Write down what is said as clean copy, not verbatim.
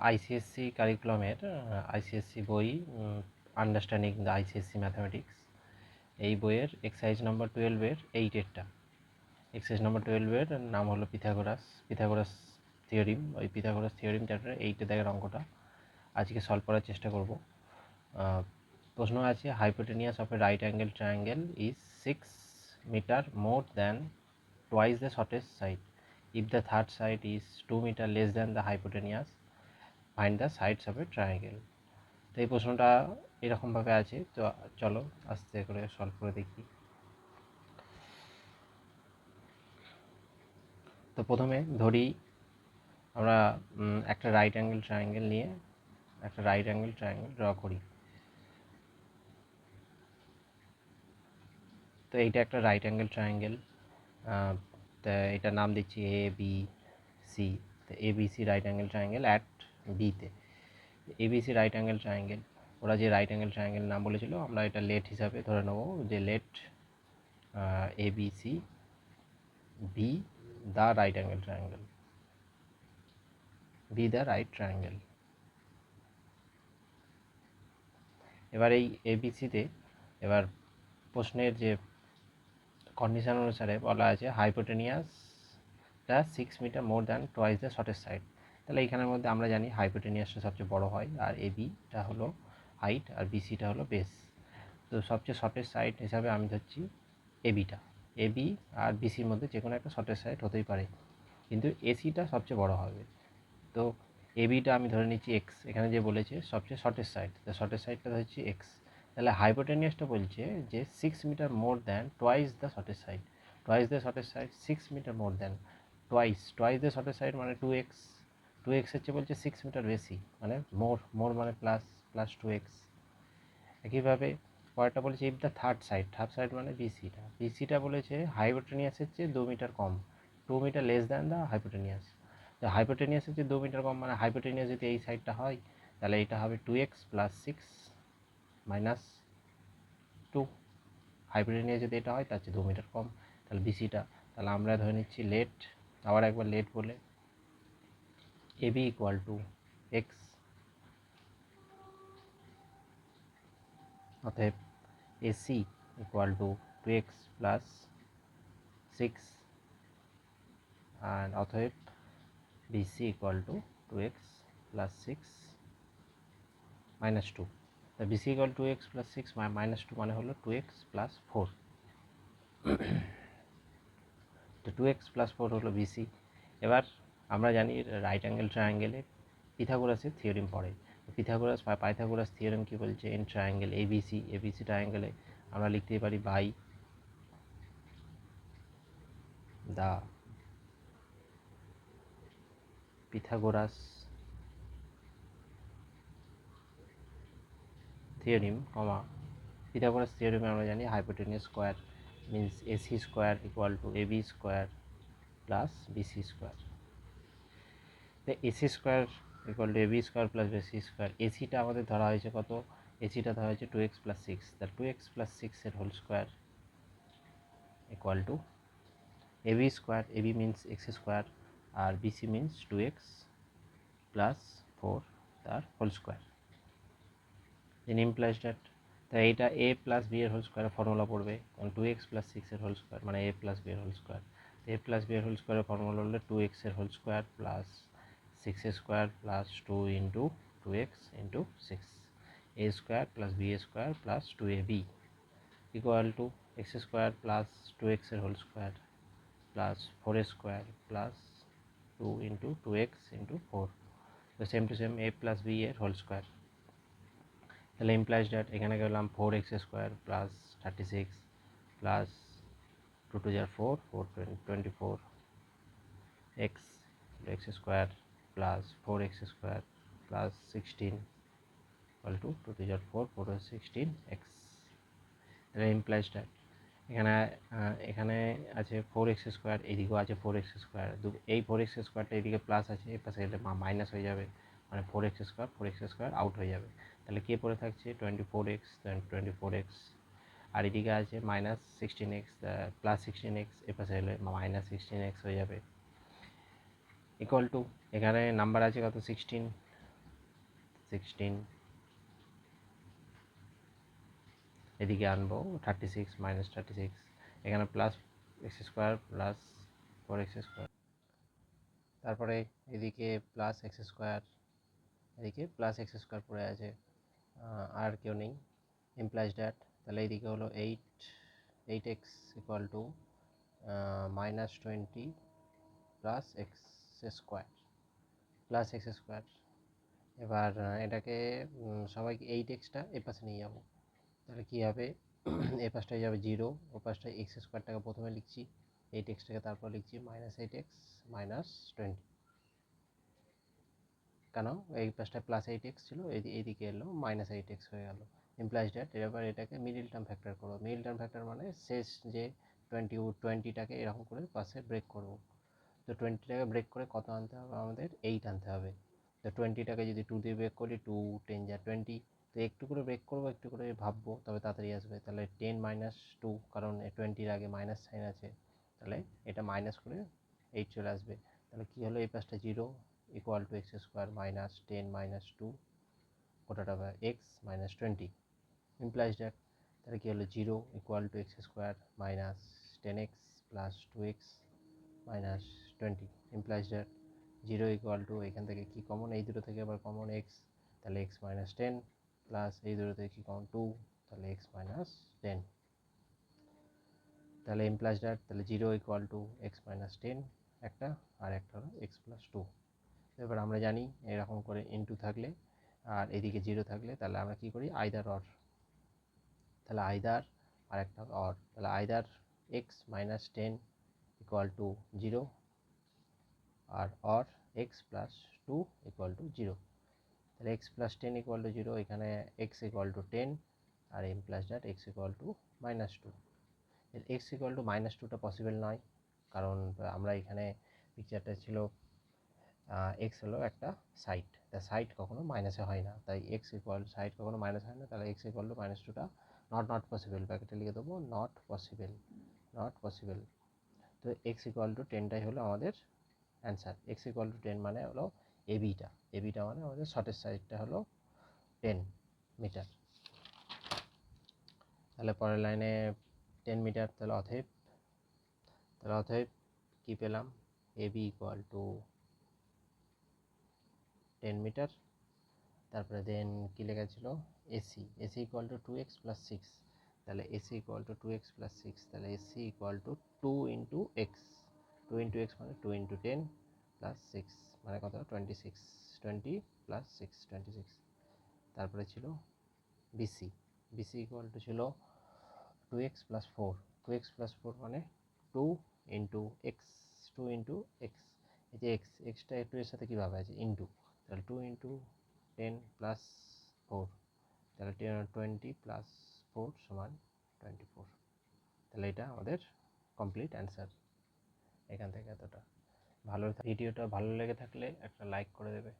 ICSE কারিকুলামের ICSE বই understanding the ICSE mathematics এই বইয়ের এক্সারসাইজ নম্বর 12-এর 8-এরটা এক্সারসাইজ নম্বর 12-এর নাম হলো পিথাগোরাস থিওরিম। ওই পিথাগোরাস থিওরিম চ্যাপ্টার 8-এ দেখার অঙ্কটা আজকে সলভ করার চেষ্টা করব। প্রশ্ন আছে, hypotenuse of a right angle triangle is 6 metre more than twice the shortest side if the third side is 2 meter less than the hypotenuse, find the sides of a triangle। তো এই প্রশ্নটা এরকমভাবে আছে, তো চলো আস্তে করে সলভ করে দেখি। তো প্রথমে ধরি আমরা একটা রাইট অ্যাঙ্গেল ট্রায়াঙ্গেল নিয়ে একটা রাইট অ্যাঙ্গেল ট্রায়াঙ্গেল ড্র করি। তো এইটা একটা রাইট অ্যাঙ্গেল ট্রায়াঙ্গেল, তো এটার নাম দিচ্ছি এ বি সি। তো A B C right angle triangle at বিতে। এবিসি রাইট অ্যাঙ্গেল ট্রায়াঙ্গেল, ওরা যে রাইট অ্যাঙ্গেল ট্রায়াঙ্গেল নাম বলেছিল আমরা এটা লেট হিসাবে ধরে নেব, যে let ABC be the right angle triangle, be the right triangle. এবার এই এবিসিতে এবার প্রশ্নের যে কন্ডিশন অনুসারে বলা আছে হাইপোটেনিয়াসটা 6 metre more than twice the shortest side. তাহলে এইখানের মধ্যে আমরা জানি হাইপোটেনিয়াসটা সবচেয়ে বড় হয়, আর এবিটা হলো হাইট আর বিসিটা হলো বেস। তো সবচেয়ে শর্টেস্ট সাইড হিসাবে আমি ধরছি এবিটা। এবি আর বিসির মধ্যে যে কোনো একটা শর্টেস্ট সাইড হতেই পারে, কিন্তু এসিটা সবচেয়ে বড় হবে। তো এবিটা আমি ধরে নিচ্ছি এক্স, এখানে যে বলেছে সবচেয়ে শর্টেস্ট সাইড, তো শর্টেস্ট সাইডটা ধরছি এক্স। তাহলে হাইপোটেনিয়াসটা বলছে যে 6 metre more than twice the shortest side. Twice the shortest side 6 metre more than twice the shortest side মানে 2x। 2x হচ্ছে বলছে 6 মিটার বেশি, মানে মোর মানে প্লাস 2x। একইভাবে পরেরটা বলেছে ইফ দ্য থার্ড সাইড মানে বিসিটা বলেছে হাইপোটেনিয়াসের চেয়ে 2 মিটার কম, 2 metre less than the hypotenuse. তো হাইপোটেনিয়াসের চেয়ে 2 মিটার কম মানে হাইপোটেনিয়াস যদি এই সাইডটা হয় তাহলে এটা হবে 2x প্লাস 6 মাইনাস 2। হাইপোটেনিয়াস যদি এটা হয় তার চেয়ে 2 মিটার কম, তাহলে বিসিটা। তাহলে আমরা ধরে নিচ্ছি লেট, আবার একবার লেট বলে এবি ইকুয়াল টু এক্স, অতএব AC equal to 2x plus 6 and অতএব BC equal to 2x plus 6 minus 2। তো BC equal to 2x plus 6 minus 2 মানে হলো 2x plus 4। তো 2x plus 4 হলো BC। এবার আমরা জানি রাইট অ্যাঙ্গেল ট্রায়াঙ্গেলে পিথাগোরাসের থিওরেম পড়ে। পাইথাগোরাস থিওরেম কি বলছে, ইন ট্রায়াঙ্গেল ABC ট্রায়াঙ্গেলে আমরা লিখতেই পারি by the Pythagoras theorem, Pythagoras থিওরেমে আমরা জানি hypotenuse square means AC square equal to AB square plus BC square. তো AC square equal to AB square plus BC square. এসিটা আমাদের ধরা হয়েছে কত, এসিটা ধরা হয়েছে 2x প্লাস 6, তার 2x প্লাস 6-এর whole square equal to AB square, AB means x square আর বিসি মিন্স 2x প্লাস 4 তার whole square. Then implies that, তাই এইটা এ প্লাস বি এর হোল স্কোয়ারের ফর্মুলা পড়বে, কারণ 2x প্লাস 6-এর হোল স্কোয়ার মানে এ প্লাস বি এর whole square. A plus B এর হোল স্কোয়ারের ফর্মুলা হলো 2x-এর whole square plus 6 square plus 2 into 2x into 6, A square plus B square plus 2ab equal to x square plus 2x-এর whole square plus 4 square plus 2 into 2x into 4। তো same to same A plus B এর whole square. তাহলে implies that এখানে গেলাম 4x square plus 36 plus 2 2 4 4 24 x square plus 4x square plus 16 equal to 2 2 4 4 16 x. তাহলে implies that এখানে আছে 4x square, এইদিকেও আছে 4x স্কোয়ার, এই 4x স্কোয়ারটা এইদিকে প্লাস আছে, এই পাশে গেলে মাইনাস হয়ে যাবে, মানে 4x স্কোয়ার আউট হয়ে যাবে। তাহলে কে পড়ে থাকছে 24x, 24x, আর এদিকে আছে মাইনাস 16x প্লাস 16x, এ পাশে গেলে মাইনাস 16x হয়ে যাবে ইকুয়াল টু এখানে নাম্বার আছে কত 16, 16, এদিকে আনবো 36 মাইনাস 36, এখানে plus x square plus 4x square, তারপরে এদিকে প্লাস এক্স স্কোয়ার, এদিকে প্লাস এক্স স্কোয়ার পড়ে আছে, আর কেউ নেই, ইমপ্লাইজ দ্যাট তাহলে এইদিকে হলো 8x equal to -20 plus x square plus x square. এবার এটাকে সবাইকে 8xটা এ পাশে নিয়ে যাবো, তাহলে কী হবে, এ পাশটায় যাবে 0, ও পাশটায় এক্স স্কোয়ারটাকে প্রথমে লিখছি, 8xটাকে তারপর লিখছি -8x -20, কেন এই পাশটায় +8x ছিল, এইদিকে এলো -8x হয়ে গেল। ইমপ্লাইজ দ্যাট এবার এটাকে মিডিল টার্ম ফ্যাক্টর করো, মিডিল টার্ম ফ্যাক্টর মানে শেষ যে 20টাকে এরকম করে পাশে ব্রেক করবো, তো 20টাকে ব্রেক করে কত আনতে হবে আমাদের, 8 আনতে হবে। তো 20টাকে যদি 2 দিয়ে ব্রেক করি, 2 10 যা 20, তো একটু করে ব্রেক করবো, একটু করে ভাববো, তবে তাড়াতাড়ি আসবে। তাহলে 10 - 2, কারণ 20-র আগে মাইনাস সাইন আছে, তাহলে এটা মাইনাস করে 8 চলে আসবে। তাহলে কী হলো, এই পাশটা 0 ইকুয়াল টু এক্স স্কোয়ার -10 - 2 গোটাটা এক্স -20, ইমপ্লাইজ দ্যাট তাহলে কী হলো, 0 equal to x square -10x plus 2x -20, implies that 0 equal to, এখান থেকে কি কমন, এই দুটো থেকে আবার কমন এক্স, তাহলে এক্স -10 প্লাস এই দুটো থেকে কি কমন 2, তাহলে এক্স -10, তাহলে ইমপ্লাইজ দ্যাট তাহলে 0 ইকুয়াল টু এক্স -10 একটা, আর একটা হলো এক্স প্লাস 2। এবার আমরা জানি এরকম করে ইনটু থাকলে আর এদিকে 0 থাকলে তাহলে আমরা কি করি, আইদার অর, তাহলে আইদার আর একটা অর, তাহলে আইদার এক্স -10 ইকুয়াল টু 0 আর or x plus 2 equal to 0, তাহলে এক্স প্লাস 10 ইকুয়াল টু 0, এখানে এক্স ইকুয়াল টু 10 আর um plus that x equal to -2। X equal to -2টা পসিবল নয়, কারণ আমরা এখানে পিকচারটা ছিল এক্স হলো একটা সাইড, তা সাইড কখনো মাইনাসে হয় না, তাই এক্স ইকুয়াল সাইড কখনো মাইনাস হয় না, তাহলে এক্স ইকুয়াল টু -2টা নট পসিবল, ব্র্যাকেটে লিখে দেবো নট পসিবল। তো এক্স ইকুয়াল টু 10টাই হলো আমাদের অ্যান্সার। এক্স ইকুয়াল টু 10 মানে হলো এবিটা মানে আমাদের শর্টের সাইডটা হলো 10 মিটার। তাহলে পরের লাইনে 10 মিটার, তাহলে অতএব কী পেলাম, এবি ইকুয়াল টু 10 মিটার, তারপরে দেন কী লেখা ছিল, AC equal to 2x plus 6, তাহলে AC equal to 2x plus 6, তাহলে AC equal to 2 into x, 2 into x মানে 2 ইন্টু 10 প্লাস 6 মানে কত, 26, 20 প্লাস 6 26, তারপরে ছিল বিসি ইকুয়াল টু ছিল 2x প্লাস 4, 2x প্লাস 4 মানে 2 ইন্টু এক্স, 2 ইন্টু এক্স, এই যে এক্সটা একটু এর সাথে কীভাবে আছে, ইন্টু, তাহলে 2 ইন্টু 10 প্লাস 4, তাহলে 20 প্লাস 4 সমান 24, তাহলে এটা আমাদের কমপ্লিট অ্যান্সার। এখান থেকে এতটা। ভিডিওটা ভালো লেগে থাকলে একটা লাইক করে দেবে।